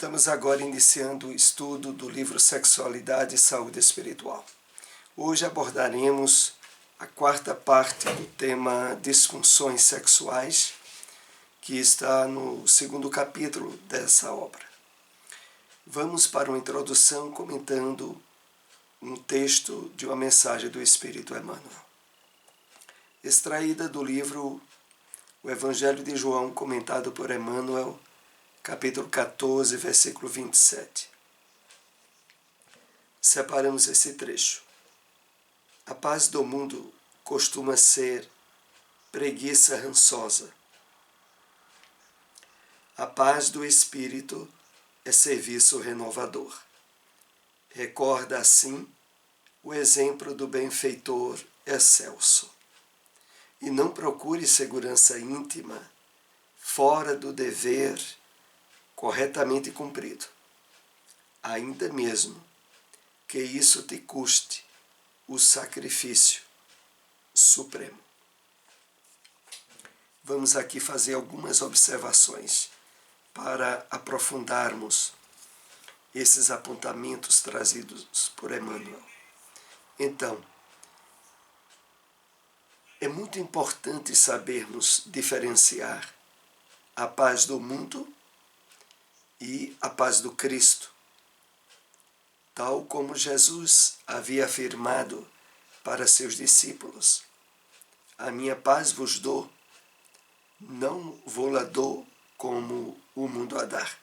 Estamos agora iniciando o estudo do livro Sexualidade e Saúde Espiritual. Hoje abordaremos a quarta parte do tema Disfunções Sexuais, que está no segundo capítulo dessa obra. Vamos para uma introdução comentando um texto de uma mensagem do Espírito Emmanuel, extraída do livro O Evangelho de João, comentado por Emmanuel, capítulo 14, versículo 27. Separamos esse trecho. A paz do mundo costuma ser preguiça rançosa. A paz do espírito é serviço renovador. Recorda assim o exemplo do benfeitor excelso. E não procure segurança íntima fora do dever corretamente cumprido, ainda mesmo que isso te custe o sacrifício supremo. Vamos aqui fazer algumas observações para aprofundarmos esses apontamentos trazidos por Emmanuel. Então, é muito importante sabermos diferenciar a paz do mundo e a paz do Cristo, tal como Jesus havia afirmado para seus discípulos: a minha paz vos dou, não vou-la dou como o mundo a dar.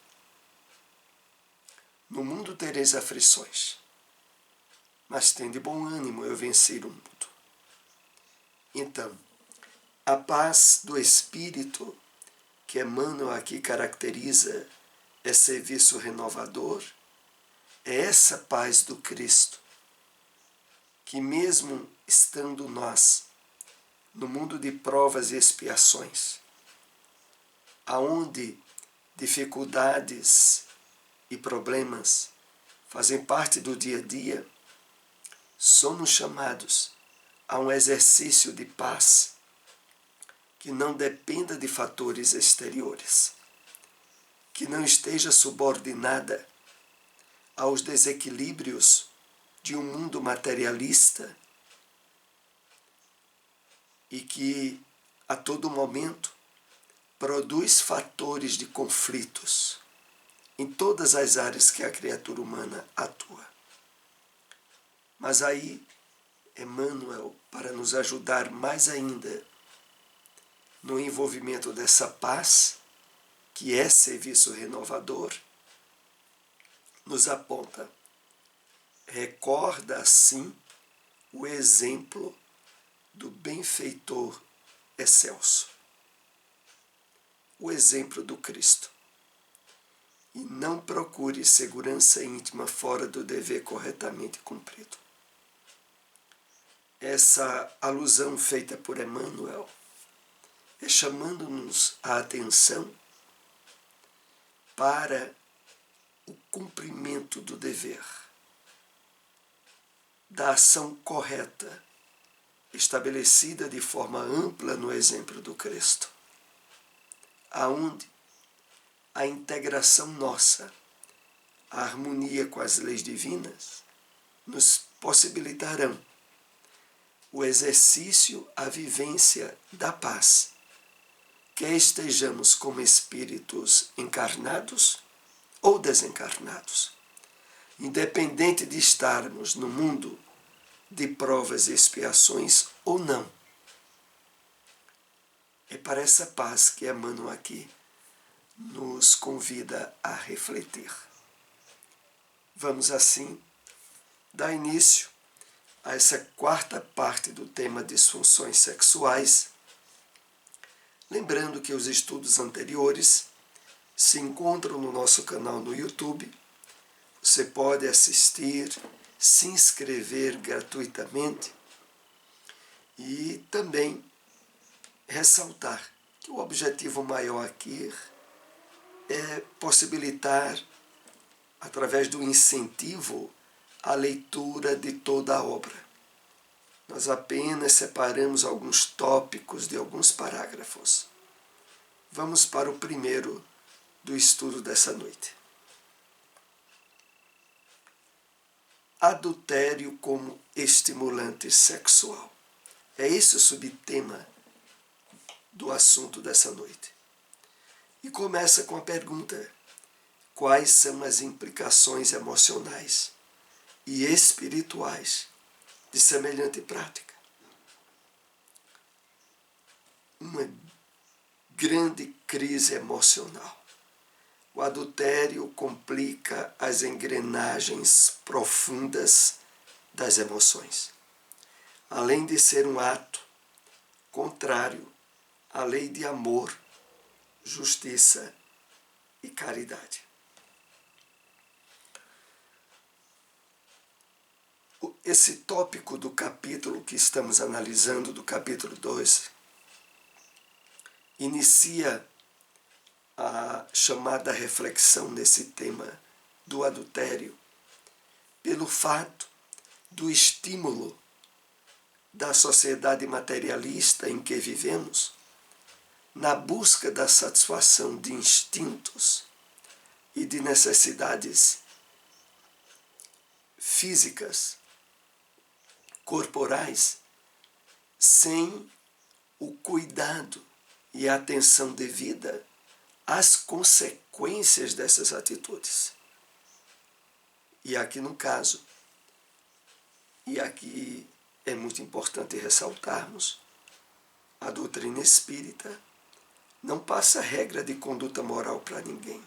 No mundo tereis aflições, mas tende bom ânimo, eu venci o mundo. Então, a paz do Espírito, que Emmanuel aqui caracteriza, é serviço renovador, é essa paz do Cristo, que mesmo estando nós no mundo de provas e expiações, aonde dificuldades e problemas fazem parte do dia a dia, somos chamados a um exercício de paz que não dependa de fatores exteriores, que não esteja subordinada aos desequilíbrios de um mundo materialista e que a todo momento produz fatores de conflitos em todas as áreas que a criatura humana atua. Mas aí, Emmanuel, para nos ajudar mais ainda no envolvimento dessa paz, que é serviço renovador, nos aponta: recorda assim o exemplo do benfeitor excelso, o exemplo do Cristo. E não procure segurança íntima fora do dever corretamente cumprido. Essa alusão feita por Emmanuel é chamando-nos a atenção para o cumprimento do dever, da ação correta, estabelecida de forma ampla no exemplo do Cristo, aonde a integração nossa, a harmonia com as leis divinas, nos possibilitarão o exercício, a vivência da paz, quer estejamos como espíritos encarnados ou desencarnados, independente de estarmos no mundo de provas e expiações ou não. É para essa paz que Emmanuel aqui nos convida a refletir. Vamos assim dar início a essa quarta parte do tema disfunções sexuais, lembrando que os estudos anteriores se encontram no nosso canal no YouTube. Você pode assistir, se inscrever gratuitamente e também ressaltar que o objetivo maior aqui é possibilitar, através do incentivo, a leitura de toda a obra. Nós apenas separamos alguns tópicos de alguns parágrafos. Vamos para o primeiro do estudo dessa noite. adultério como estimulante sexual. É esse o subtema do assunto dessa noite. E começa com a pergunta: quais são as implicações emocionais e espirituais de semelhante prática? Uma grande crise emocional. O adultério complica as engrenagens profundas das emoções. Além de ser um ato contrário à lei de amor, justiça e caridade. Esse tópico do capítulo que estamos analisando, do capítulo 2, inicia a chamada reflexão nesse tema do adultério pelo fato do estímulo da sociedade materialista em que vivemos na busca da satisfação de instintos e de necessidades físicas, corporais, sem o cuidado e a atenção devida às consequências dessas atitudes. E aqui no caso, e aqui é muito importante ressaltarmos, a doutrina espírita não passa regra de conduta moral para ninguém.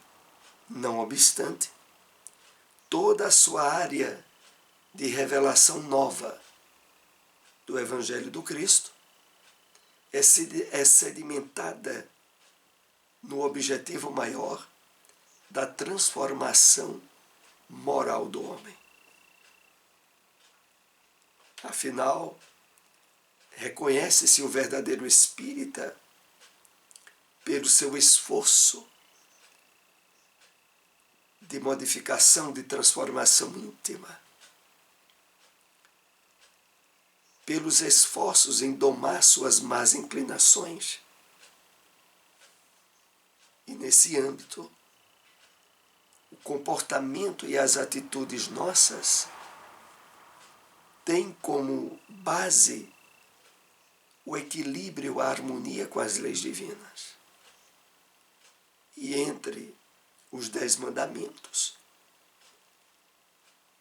Não obstante, toda a sua área de revelação nova do Evangelho do Cristo é sedimentada no objetivo maior da transformação moral do homem. Afinal, reconhece-se o verdadeiro espírita pelo seu esforço de modificação, de transformação íntima, pelos esforços em domar suas más inclinações. E nesse âmbito, o comportamento e as atitudes nossas têm como base o equilíbrio, a harmonia com as leis divinas. E entre os 10 mandamentos,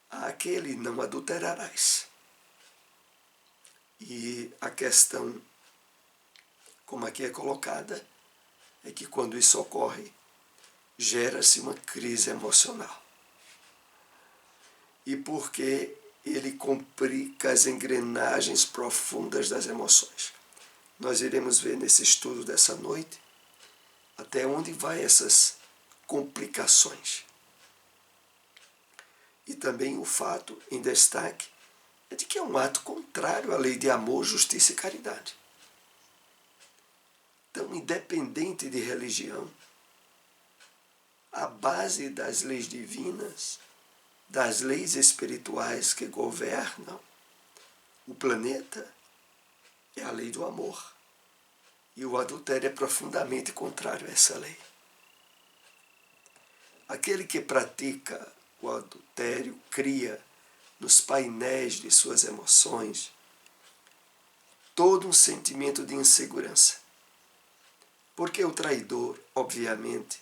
há aquele: não adulterarás. E a questão, como aqui é colocada, é que quando isso ocorre, gera-se uma crise emocional. E porque ele complica as engrenagens profundas das emoções. Nós iremos ver nesse estudo dessa noite até onde vai essas complicações. E também o fato em destaque é de que é um ato contrário à lei de amor, justiça e caridade. Então, independente de religião, a base das leis divinas, das leis espirituais que governam o planeta, é a lei do amor. E o adultério é profundamente contrário a essa lei. Aquele que pratica o adultério cria nos painéis de suas emoções todo um sentimento de insegurança. Porque o traidor, obviamente,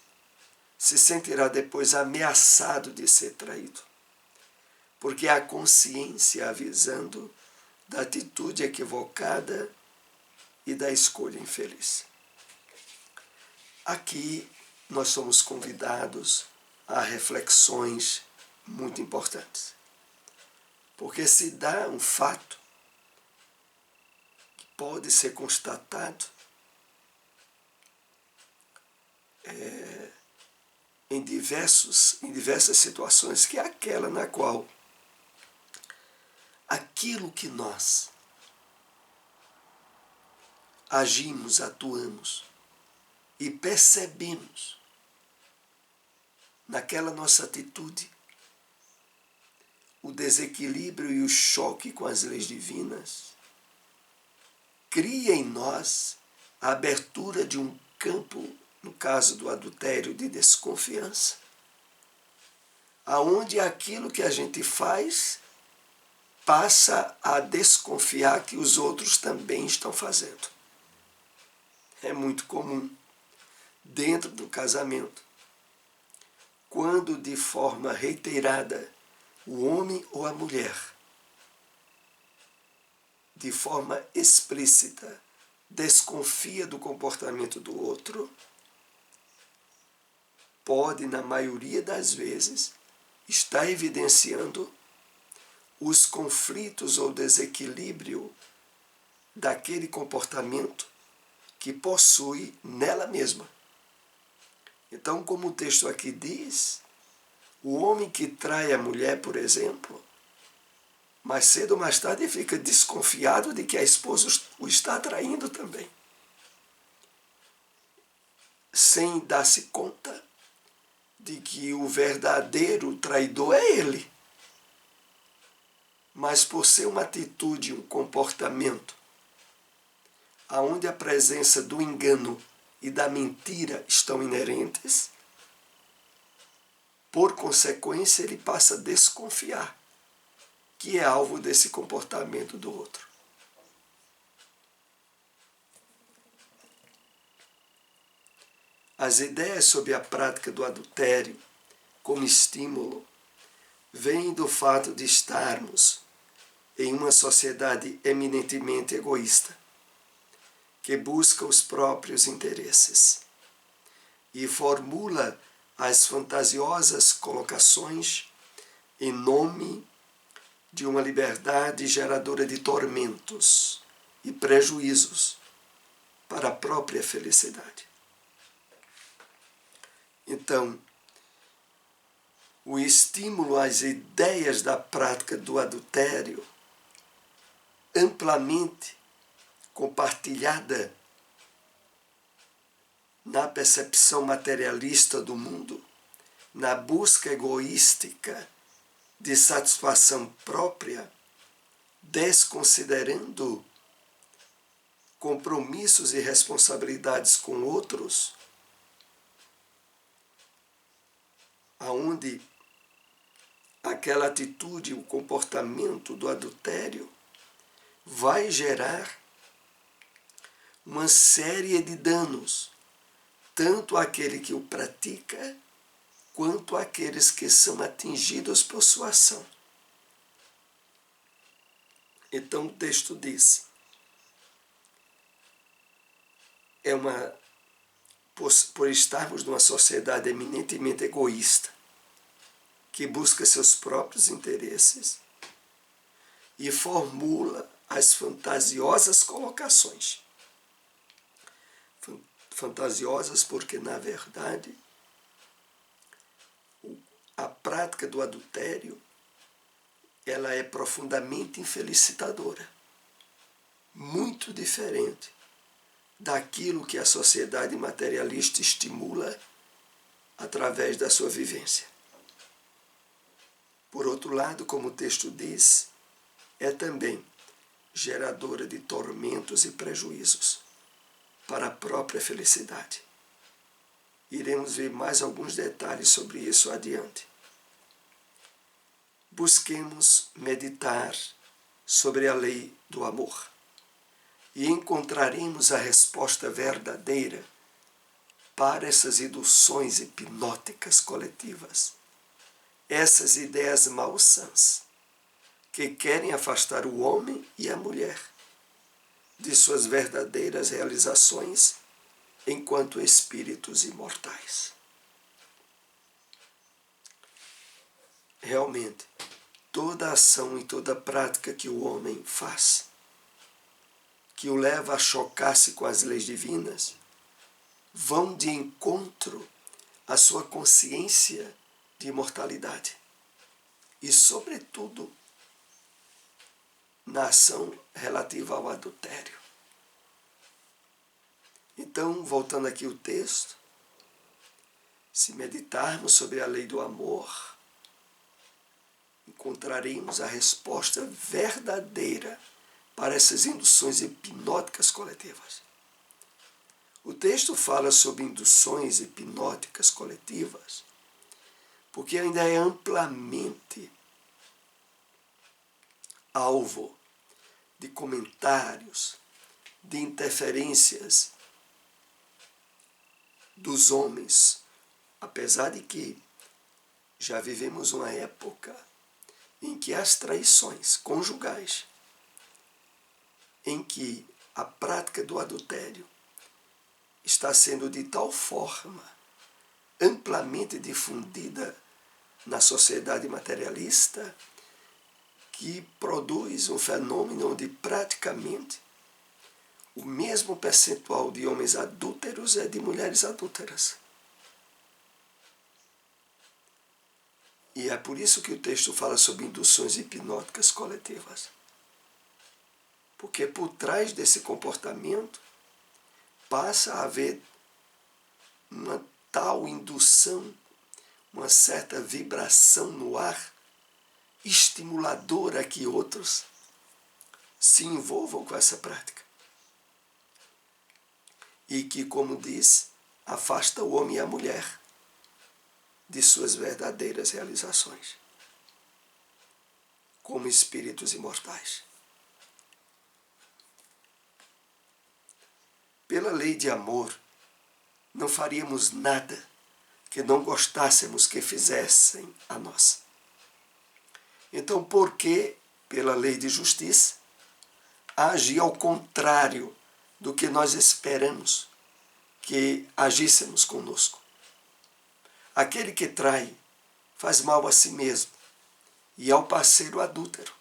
se sentirá depois ameaçado de ser traído. Porque há consciência avisando da atitude equivocada e da escolha infeliz. Aqui nós somos convidados a reflexões muito importantes. Porque se dá um fato que pode ser constatado em diversas situações, que é aquela na qual aquilo que nós agimos, atuamos e percebemos naquela nossa atitude o desequilíbrio e o choque com as leis divinas, cria em nós a abertura de um campo, no caso do adultério, de desconfiança, aonde aquilo que a gente faz passa a desconfiar que os outros também estão fazendo. É muito comum dentro do casamento, quando de forma reiterada o homem ou a mulher, de forma explícita, desconfia do comportamento do outro, pode, na maioria das vezes, estar evidenciando os conflitos ou desequilíbrio daquele comportamento que possui nela mesma. Então, como o texto aqui diz, o homem que trai a mulher, por exemplo, mais cedo ou mais tarde fica desconfiado de que a esposa o está traindo também, sem dar-se conta de que o verdadeiro traidor é ele. Mas por ser uma atitude, um comportamento, aonde a presença do engano e da mentira estão inerentes, por consequência ele passa a desconfiar que é alvo desse comportamento do outro. As ideias sobre a prática do adultério como estímulo vêm do fato de estarmos em uma sociedade eminentemente egoísta, que busca os próprios interesses e formula as fantasiosas colocações em nome de uma liberdade geradora de tormentos e prejuízos para a própria felicidade. Então, o estímulo às ideias da prática do adultério, amplamente compartilhada na percepção materialista do mundo, na busca egoística de satisfação própria, desconsiderando compromissos e responsabilidades com outros, aonde aquela atitude, o comportamento do adultério vai gerar uma série de danos, tanto àquele que o pratica, quanto àqueles que são atingidos por sua ação. Então o texto diz, por estarmos numa sociedade eminentemente egoísta, que busca seus próprios interesses e formula as fantasiosas colocações. Fantasiosas porque, na verdade, a prática do adultério ela é profundamente infelicitadora, muito diferente daquilo que a sociedade materialista estimula através da sua vivência. Por outro lado, como o texto diz, é também geradora de tormentos e prejuízos para a própria felicidade. Iremos ver mais alguns detalhes sobre isso adiante. Busquemos meditar sobre a lei do amor e encontraremos a resposta verdadeira para essas induções hipnóticas coletivas, essas ideias malsãs que querem afastar o homem e a mulher de suas verdadeiras realizações enquanto espíritos imortais. Realmente, toda ação e toda prática que o homem faz, que o leva a chocar-se com as leis divinas, vão de encontro à sua consciência de imortalidade. E, sobretudo, na ação relativa ao adultério. Então, voltando aqui ao texto, se meditarmos sobre a lei do amor, encontraremos a resposta verdadeira para essas induções hipnóticas coletivas. O texto fala sobre induções hipnóticas coletivas porque ainda é amplamente alvo de comentários, de interferências dos homens, apesar de que já vivemos uma época em que as traições conjugais, em que a prática do adultério está sendo de tal forma amplamente difundida na sociedade materialista, que produz um fenômeno onde praticamente o mesmo percentual de homens adúlteros é de mulheres adúlteras. E é por isso que o texto fala sobre induções hipnóticas coletivas. Porque por trás desse comportamento passa a haver uma tal indução, uma certa vibração no ar, estimuladora a que outros se envolvam com essa prática. E que, como diz, afasta o homem e a mulher de suas verdadeiras realizações como espíritos imortais. Pela lei de amor, não faríamos nada que não gostássemos que fizessem a nós. Então, por que, pela lei de justiça, agir ao contrário do que nós esperamos que agíssemos conosco? Aquele que trai faz mal a si mesmo e ao parceiro adúltero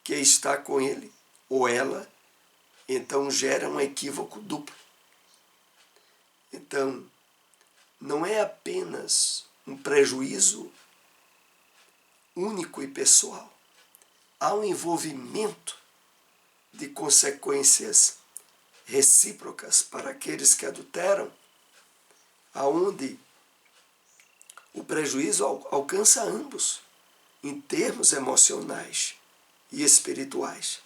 que está com ele ou ela, então gera um equívoco duplo. Então, não é apenas um prejuízo único e pessoal. Há um envolvimento de consequências recíprocas para aqueles que adulteram, aonde o prejuízo alcança ambos, em termos emocionais e espirituais.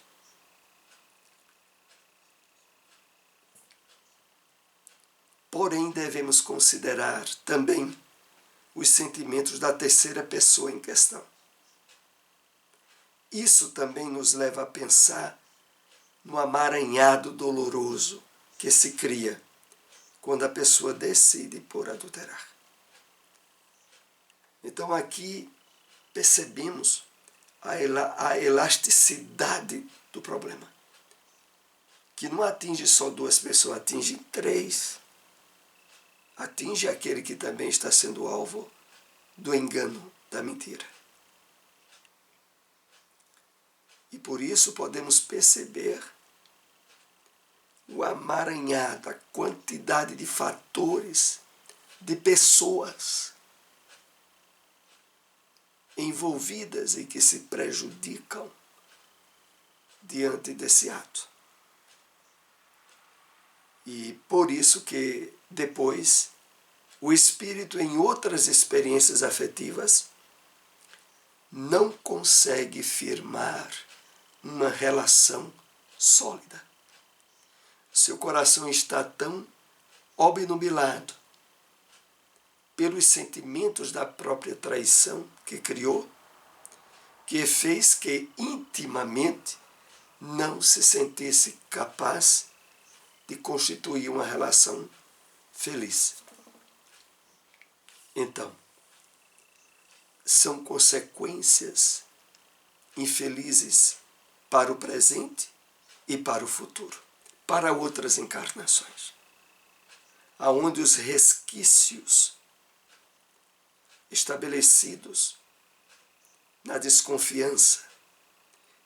Porém, devemos considerar também os sentimentos da terceira pessoa em questão. Isso também nos leva a pensar no amaranhado doloroso que se cria quando a pessoa decide por adulterar. Então aqui percebemos a elasticidade do problema, que não atinge só duas pessoas, atinge três. Atinge aquele que também está sendo alvo do engano, da mentira. E por isso podemos perceber o amaranhado, a quantidade de fatores, de pessoas envolvidas e que se prejudicam diante desse ato. E por isso que depois o espírito, em outras experiências afetivas, não consegue firmar uma relação sólida. Seu coração está tão obnubilado pelos sentimentos da própria traição que criou, que fez que intimamente não se sentisse capaz de constituir uma relação feliz. Então, são consequências infelizes para o presente e para o futuro, para outras encarnações, aonde os resquícios estabelecidos na desconfiança,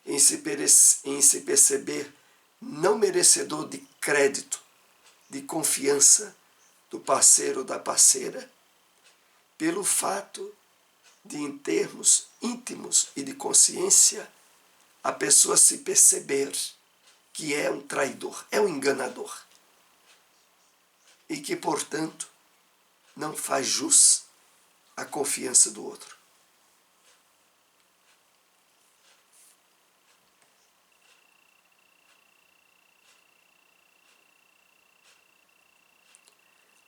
em se perceber não merecedor de crédito, de confiança do parceiro ou da parceira, pelo fato de, em termos íntimos e de consciência, a pessoa se perceber que é um traidor, é um enganador, e que, portanto, não faz jus à confiança do outro.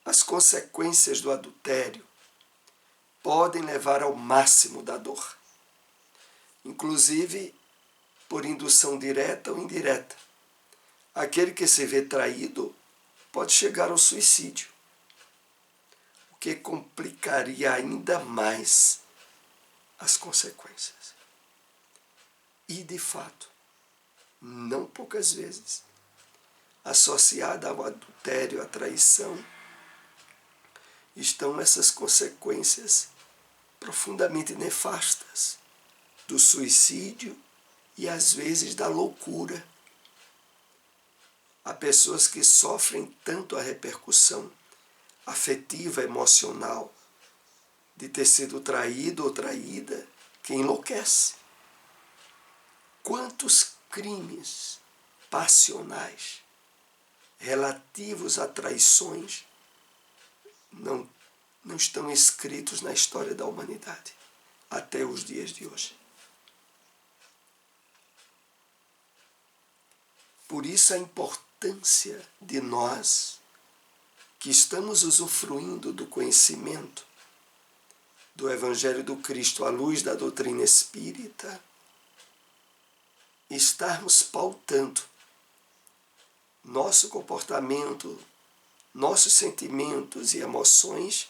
As consequências do adultério podem levar ao máximo da dor. Inclusive, por indução direta ou indireta. Aquele que se vê traído pode chegar ao suicídio, o que complicaria ainda mais as consequências. E, de fato, não poucas vezes, associada ao adultério, à traição, estão essas consequências profundamente nefastas do suicídio e, às vezes, da loucura. Há pessoas que sofrem tanto a repercussão afetiva, emocional, de ter sido traído ou traída, que enlouquece. Quantos crimes passionais relativos a traições não estão escritos na história da humanidade até os dias de hoje? Por isso a importância de nós, que estamos usufruindo do conhecimento do Evangelho do Cristo à luz da doutrina espírita, estarmos pautando nosso comportamento, nossos sentimentos e emoções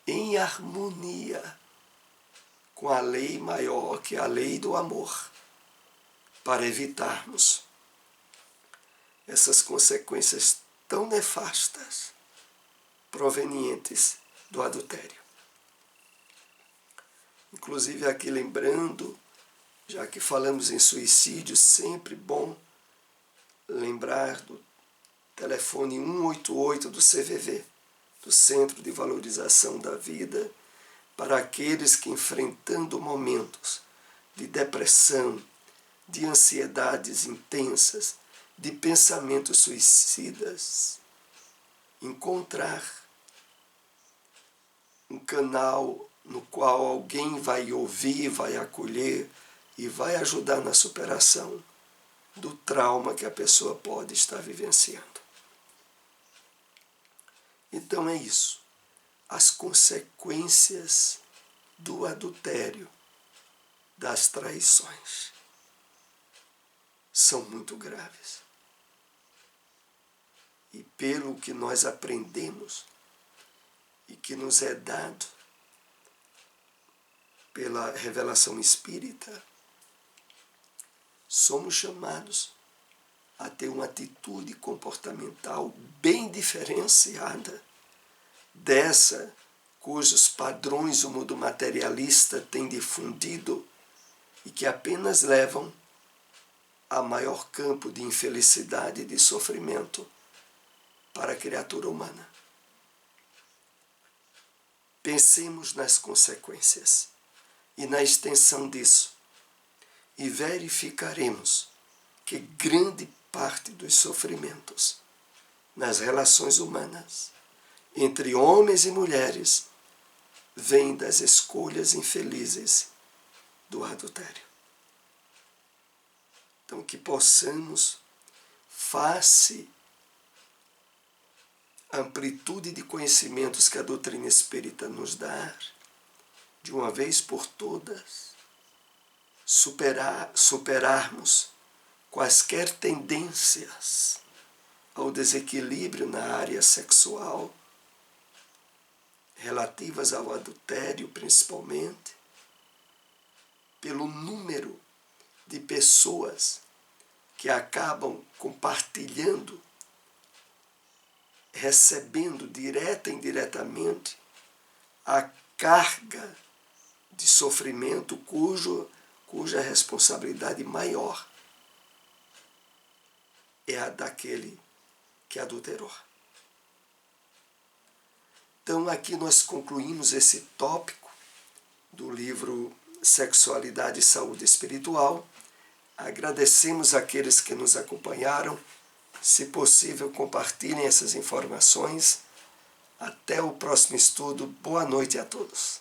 em harmonia com a lei maior, que é a lei do amor, para evitarmos essas consequências tão nefastas provenientes do adultério. Inclusive aqui lembrando, já que falamos em suicídio, sempre bom lembrar do telefone 188 do CVV, do Centro de Valorização da Vida, para aqueles que, enfrentando momentos de depressão, de ansiedades intensas, de pensamentos suicidas, encontrar um canal no qual alguém vai ouvir, vai acolher e vai ajudar na superação do trauma que a pessoa pode estar vivenciando. Então é isso. As consequências do adultério, das traições, são muito graves. E pelo que nós aprendemos e que nos é dado pela revelação espírita, somos chamados a ter uma atitude comportamental bem diferenciada dessa cujos padrões o mundo materialista tem difundido e que apenas levam a maior campo de infelicidade e de sofrimento para a criatura humana. Pensemos nas consequências e na extensão disso, e verificaremos que grande parte dos sofrimentos nas relações humanas, entre homens e mulheres, vem das escolhas infelizes do adultério. Então, que possamos, face a amplitude de conhecimentos que a doutrina espírita nos dá, de uma vez por todas, superarmos quaisquer tendências ao desequilíbrio na área sexual, relativas ao adultério principalmente, pelo número de pessoas que acabam compartilhando, recebendo direta e indiretamente a carga de sofrimento cuja responsabilidade maior é a daquele que adulterou. Então aqui nós concluímos esse tópico do livro Sexualidade e Saúde Espiritual. Agradecemos àqueles que nos acompanharam. Se possível, compartilhem essas informações. Até o próximo estudo. Boa noite a todos.